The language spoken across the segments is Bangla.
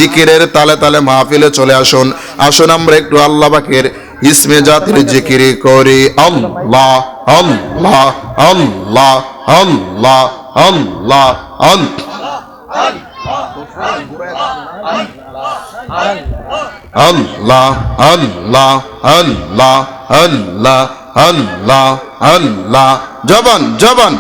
জিকিরের তালে তালে মাহফিলে চলে আসুন। আসুন আমরা একটু আল্লাহ পাকের ইসমে জাতির জিকির করি। আল্লাহ আল্লাহ আল্লাহ আল্লাহ আল্লাহ আল্লাহ আল্লাহ আল্লাহ আল্লাহ আল্লাহ আল্লাহ জবান জবান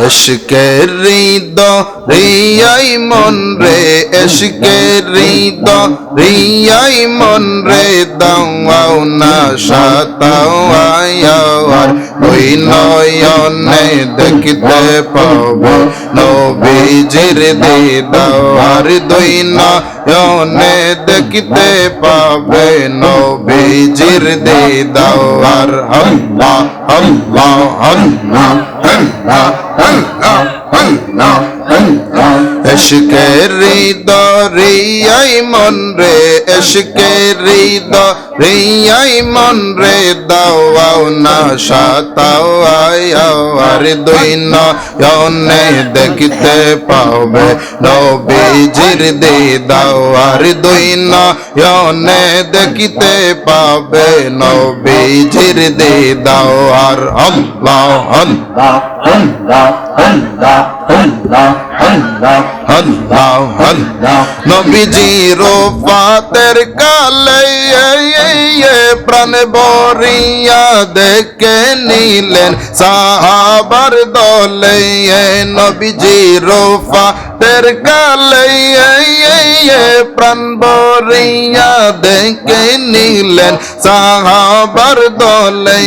এশকের হৃদয় মন রে, এশকের হৃদয় মন রে, দাও না সাতাওয়ার ওই নয়নে দেখতে পাবো নবীজির দিদার, দুই নয়নে দেখতে পাবে নবীজির দিদার। আল্লাহ আল্লাহ আল্লাহ এশকের হৃদয় মন রে, এশকের হৃদয় মন রে, দাও না সাতাওয়ার দুই নয়নে দেখতে পাবে নবীজির দিদার, দুই নয়নে দেখতে পাবে নবীজির দিদার। আল্লাহ আল্লাহ আল্লাহ আল্লাহ আল্লাহ আল্লাহ আল্লাহ আল্লাহ নবীজির ওফাতের কালে প্রাণ ভরিয়া দেখে নিলেন সাহাবার দলে, নবীজির ওফাতের কালে প্রাণ ভরিয়া দেখে নিলেন সাহাবার দলে,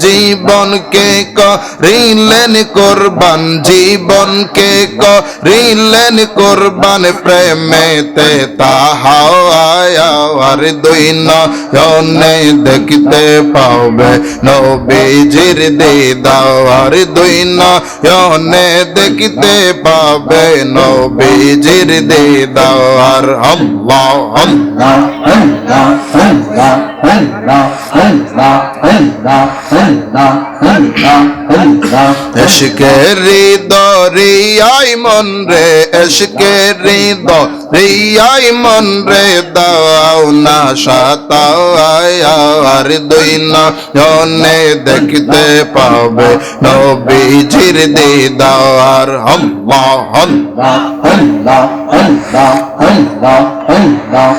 জীবনকে করিলেন কোরবান, জীবনকে করিলেন কোরবান, প্রেমেতে তাহার দুই নয়নে দেখতে পাবে নবীজির দিদার, দুই নয়নে দেখতে পাবে নবীজির দিদার। আল্লাহ আল্লাহ আল্লাহ আল্লাহ আল্লাহ আল্লাহ আল্লাহ আল্লাহ আল্লাহ আল্লাহ এশকের হৃদয় মন রে, এশকের হৃদয় মন রে, দাও না সাতাওয়ার দুই নয়নে দেখতে পাবে নবীজির দিদার। আল্লাহ আল্লাহ আল্লাহ আল্লাহ আল্লাহ আল্লাহ আল্লাহ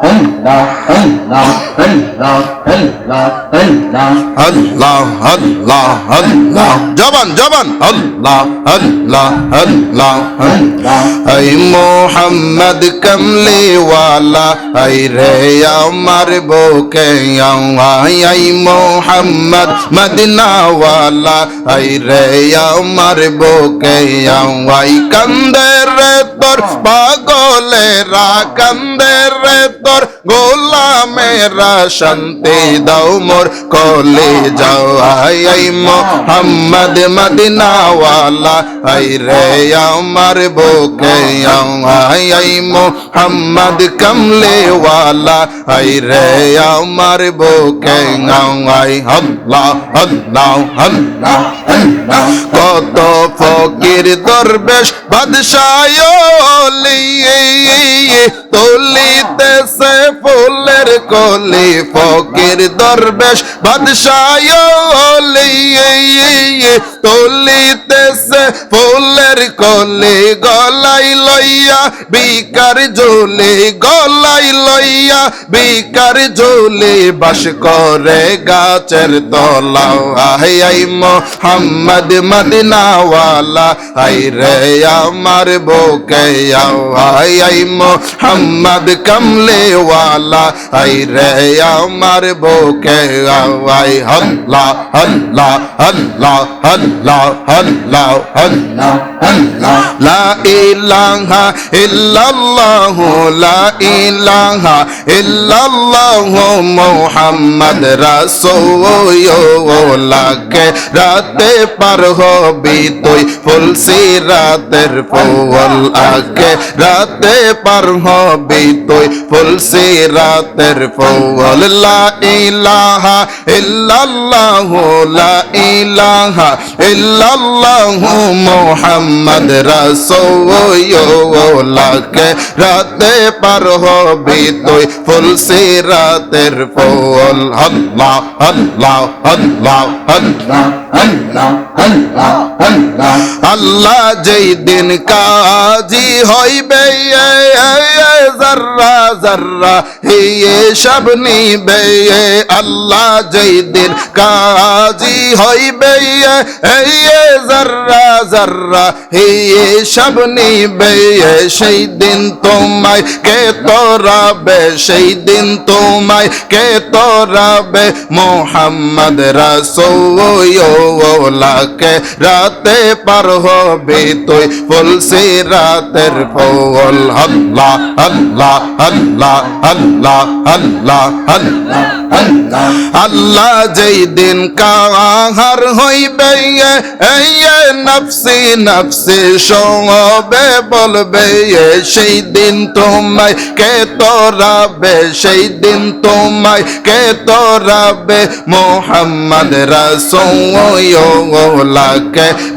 আল্লাহ আল্লাহ আল্লাহ আল্লাহ আল্লাহ আল্লাহ আল্লাহ জবান জবান আল্লাহ আল্লাহ আল্লাহ আল্লাহ আই মোহাম্মদ কমলি ওয়ালা, আই রে আমার বুকে আই মোহাম্মদ মদিনা ওয়ালা, আই রে আমার বুকে আই কান্দে রে তোর পাগলেরা, কান্দে রে তোর গোলামেরা, শান্তি দাও মোর কলে যাও, আই মোহাম্মদ মদিনা ওয়ালা, আই রে আমার বুকে আই মোহাম্মদ কমলে ওয়ালা, আই রে আমার বুকে আই। আল্লাহ আল্লাহ আল্লাহ আল্লাহ কত ফকির দরবেশ বাদশাহ তুলিতেছে ফুলের কলি, ফকির দরবেশ বাদশাহ তুলিতেছে ফুলের কলি, গলাই লইয়া বিকার ঝুলি, গলাই লইয়া বিকার ঝুলি, বাস করে গাছের তলা, আই মোহাম্মদ মদিনা ওয়ালা, আই রে আমার বুকে আই মোহাম্মদ কমলে ওয়ালা, আই রে আমার বুকে আই। আল্লাহ আল্লাহ আল্লাহ আল্লাহ আল্লাহ আল্লাহ আল্লাহ লা ইলাহা ইল্লাল্লাহ, লা ইলাহা ইল্লাল্লাহ মুহাম্মদ রাসূলুল্লাহকে রাতে পার হবি তুই ফুল সিরাতের ফুল, আকে রাতে পার হবি তুই ফুল সিরাতের ফুল, লা ইলাহা ইল্লাল্লাহ, লা ইলাহা ইল্লাল্লাহ মুহাম্মদ রাসূলুল্লাহ লাখে রাতে পার হবি তুই ফুল সিরাতের ফুল আল্লাহ আল্লাহ আল্লাহ আল্লাহ আল্লাহ আল্লাহ আল্লাহ আল্লাহ যেই দিন কাজী হইবে জর্রা জর্রা হিসাব নিবে আল্লাহ যেই দিন কাজী হইবে জর্রা জর্রা হিসাব নিবে সেই দিন তোমায় কে তোরাবে সেই দিন তোমায় কে তোরাবে মোহাম্মদ রাসূলুল্লাহকে রাতে পার হবে তুই ফুল সিরাতের ফুল আল্লাহ আল্লাহ আল্লাহ আল্লাহ আল্লাহ আল্লাহ আল্লাহ আল্লাহ যেই দিন কাহার হইবে নফসি নফসি সবে বলবে সেই দিন তোমায় কে তোরাবে সেই দিন তোমায় কে তোরাবে মোহাম্মদ রাসূলুল্লাহকে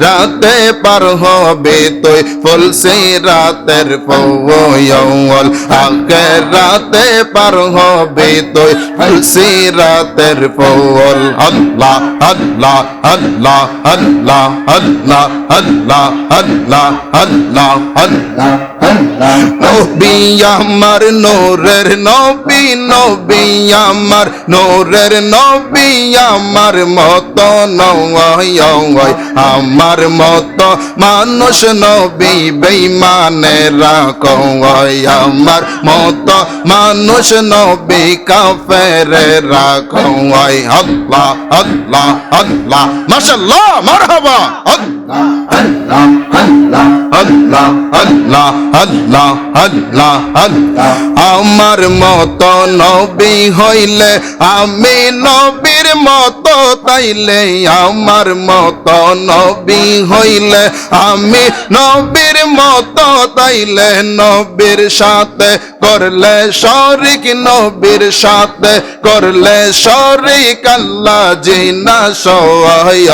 রাতে পার হবে তুই ফুল সিরাতের ফুল আকে রাতে পার হবে তুই ফুল সিরাতের ফুল আল্লাহ আল্লাহ আল্লাহ আল্লাহ আল্লাহ আল্লাহ আল্লাহ আল্লাহ আল্লাহ নবী আমার নূরের নবী নবী আমার নূরের নবী আমার মত নয় আমার মত মানুষ নবী বেঈমানেরা কয় আমার মত মানুষ নবী কাফেরেরা কয় আল্লাহ আল্লাহ আল্লাহ মাশাআল্লাহ মারহাবা আল্লাহ আল্লাহ আল্লাহ আল্লাহ আল্লাহ আল্লাহ আল্লাহ আল্লাহ আমার মত নবী হইলে আমি নবীর মত তাইলে আমার মত নবী হইলে আমি নবীর মত তাইলে নবীর সাথে করলে শরিক নবীর সাথে করলে শরিক আল্লাহ জিনা সহায়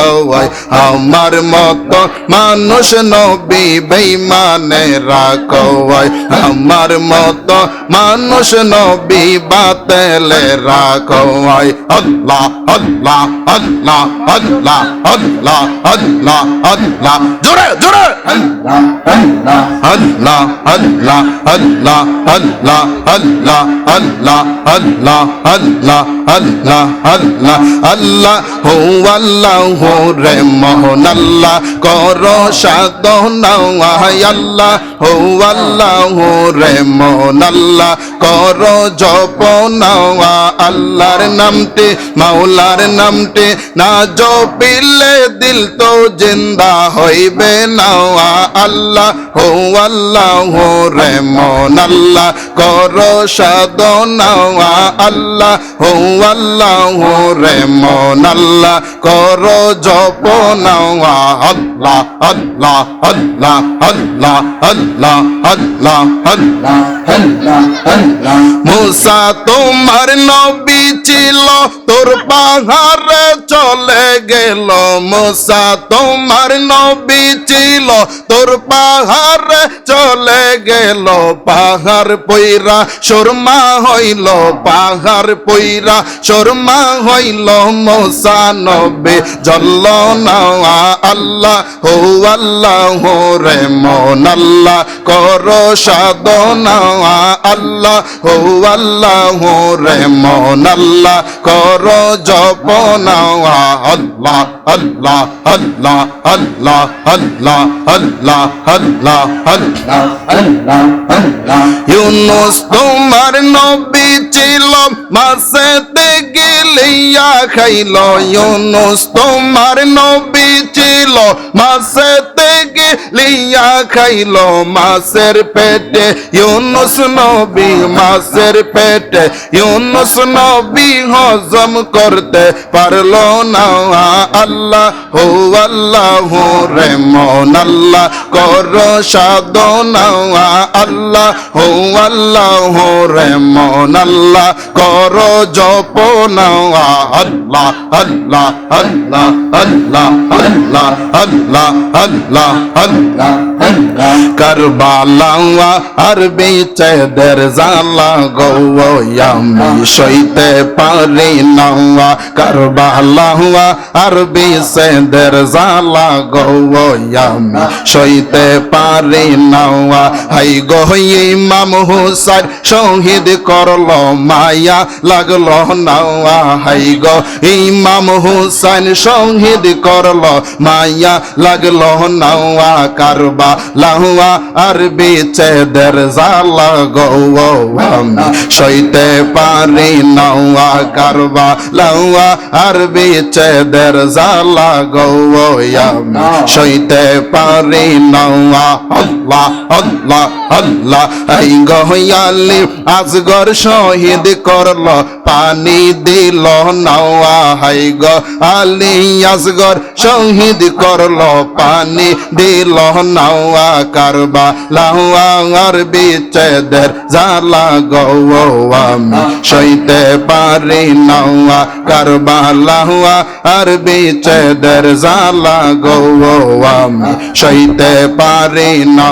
আমার মত মানুষ নবী বেঈমানেরা কয় আমার মত মানুষ নবী বাতিলেরা কয় আল্লাহ আল্লাহ আল্লাহ আল্লাহ আল্লাহ আল্লাহ আল্লাহ জোরে জোরে আল্লাহ আল্লাহ আল্লাহ আল্লাহ আল্লাহ আল্লাহ আল্লাহ আল্লাহ আল্লাহ আল্লাহ আল্লাহ আল্লাহ আল্লাহ হু আল্লাহ রে মোহন আল্লাহ করো সাধনা আল্লাহ হু আল্লাহ রে মোহন আল্লাহ করো জপনা আল্লাহর নামটি মাওলার নামটি না জপিলে দিল তো জিন্দা হইবে না আল্লাহ হু আল্লাহ রে মোহন আল্লাহ করো সাধনা আল্লাহ হু আল্লাহ রে মোহন আল্লাহ করো জপনা আল্লাহ আল্লাহ আল্লাহ আল্লাহ আল্লাহ আল্লাহ আল্লাহ আল্লাহ আল্লাহ মুসা তোমার নবী ছিল তোর পাহাড়ে চলে গেল মুসা তোমার নবী ছিল তোর পাহাড়ে চলে গেল পাহাড় পইরা সুরমা হইল পাহাড় পইরা সুরমা হইল মুসা নবী জল্ল না আল্লাহ হো আল্লাহ রে মোহন আল্লাহ করো সাধনা আল্লাহ হো আল্লাহ রে মোহন আল্লাহ করো জপনা আল্লাহ আল্লাহ আল্লাহ আল্লাহ আল্লাহ আল্লাহ আল্লাহ আল্লাহ আল্লাহ আল্লাহ ইউনুস তোমার নবী ছিল মাছেতে গিলিয়া খাইল ইউনুস তোমার নবী ছিল মাছেতে গিলিয়া খাইল মাছের পেটে ইউনুস নবী মাছের পেটে ইউনুস নবী হজম করতে পারলো না আল্লাহ হো আল্লাহ রে মোহন আল্লাহ করো সাধনা আল্লাহ হো আল্লাহ রে মন আল্লাহ করো জপনা আল্লাহ আল্লাহ আল্লাহ আল্লাহ আল্লাহ আল্লাহ আল্লাহ আল্লাহ কারবালা আর বেচেদের জালা গো আমি সইতে পারি না কারবালা আর বেচেদের জালা গো আমি সইতে পারি না হাই গো ইমাম হুসাইন শহীদ করলো মায়া লাগলো না হাই গো ইমাম হুসাইন শহীদ করলো মায়া লাগলো না কারবালা আর বেচেদের জালা গো আমি সইতে পারি না কারবালা আর বেচেদের জালা গো আমি সইতে পারি না আল্লাহ আল্লাহ আল্লাহ এই গহয়ালি আজগর শহীদ করলো পানি দিল না হাই গো আলী আজগর শহীদ করলো পানি দিল না কারবালা আর বেচেদের জালা গো আমি সইতে পারি না কারবালা আর বেচেদের জালা গো আমি সইতে পারি না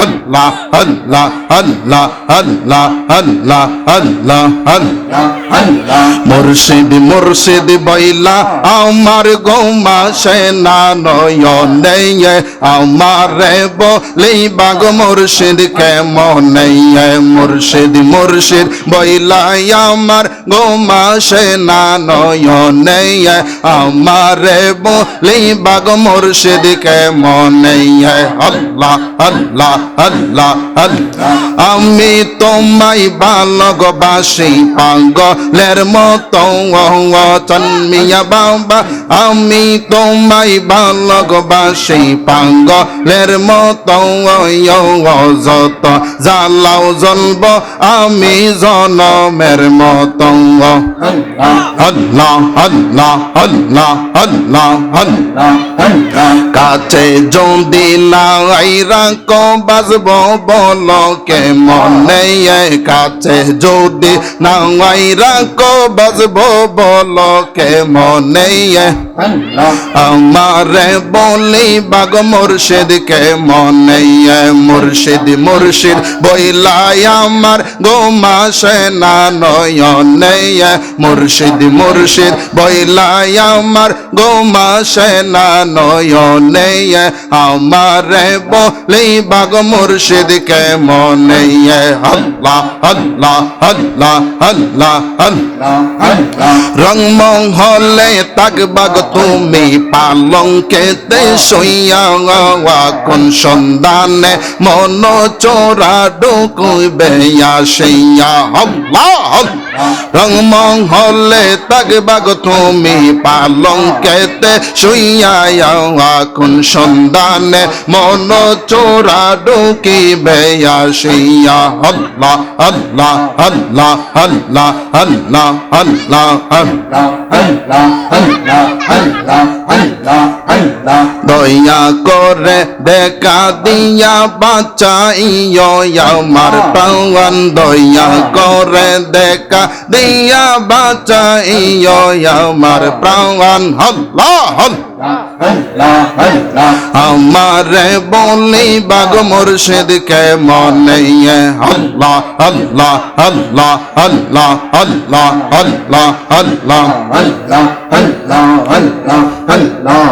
আল্লাহ আল্লাহ আল্লাহ আল্লাহ আল্লাহ আল্লাহ আল্লাহ মুর্শিদ মুর্শিদ বইলা আমার গোমা সেনা নয়নে আমার বলি বাগ মুর্শিদ কেমন মুর্শিদ মুর্শিদ বইলা আমার গোমা সেনা নয়নে আমার বলি বাগ মুর্শিদ কেমন আল্লাহ আল্লাহ আল্লাহ আল্লাহ আমি তোমায় ভালোবাসি পাগলের মতো জন্মিয়া বাবা আমি তোমায় ভালোবাসি পাগলের মতো যত জ্বালাও জ্বলব আমি জনমের মতো আল্লাহ আল্লাহ আল্লাহ আল্লাহ আল্লাহ কাছে যদি নাই রাখো বাজব বলো কে মনে কাছে যদি নাই রাখো বাজব বলো কে মনে আমারে বলি বাগ মুর্শিদ কে মনে মুর্শিদ মুর্শিদ বইলাই আমার গোমা সেনা নয়নে মুর্শিদ মুর্শিদ বইলাই আমার গোমা সেনা নয়নে আমারে বলি বাগ মুর্শিদ কে মনে আল্লাহ আল্লাহ আল্লাহ আল্লাহ আল্লাহ রংমহলে তাকবাগ তুমি পালঙ্কেতে শুইয়া কোন সন্ধানে মন চোরা ঢুকবে আসিয়া আল্লাহ রংমহলে তাকবাগ তুমি পালঙ্কেতে শুইয়া কোন সন্ধানে মন চোরা ঢুকিবে আসিয়া আল্লাহ আল্লাহ আল্লাহ আল্লাহ আল্লাহ আল্লাহ আল্লাহ আল্লাহ আল্লাহ আল্লাহ আল্লাহ আল্লাহ দয়া করে দেখা দিয়া বাঁচাইও আমার প্রাণ দয়া করে দেখা দিয়া বাঁচাইও আমার প্রাণ আল্লাহ আমারে বলি বাগ মুর্শিদ কে মনে আল্লাহ আল্লাহ আল্লাহ আল্লাহ আল্লাহ আল্লাহ আল্লাহ আল্লাহ আল্লাহ আল্লাহ আল্লাহ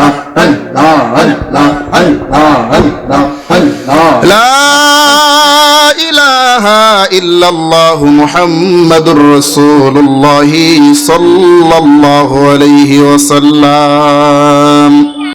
আল্লাহ আল্লাহ আল্লাহ আল্লাহ আল্লাহ আল্লাহ লা ইলাহা ইল্লাল্লাহু মুহাম্মাদুর রাসূলুল্লাহ সাল্লাল্লাহু আলাইহি ওয়াসাল্লাম।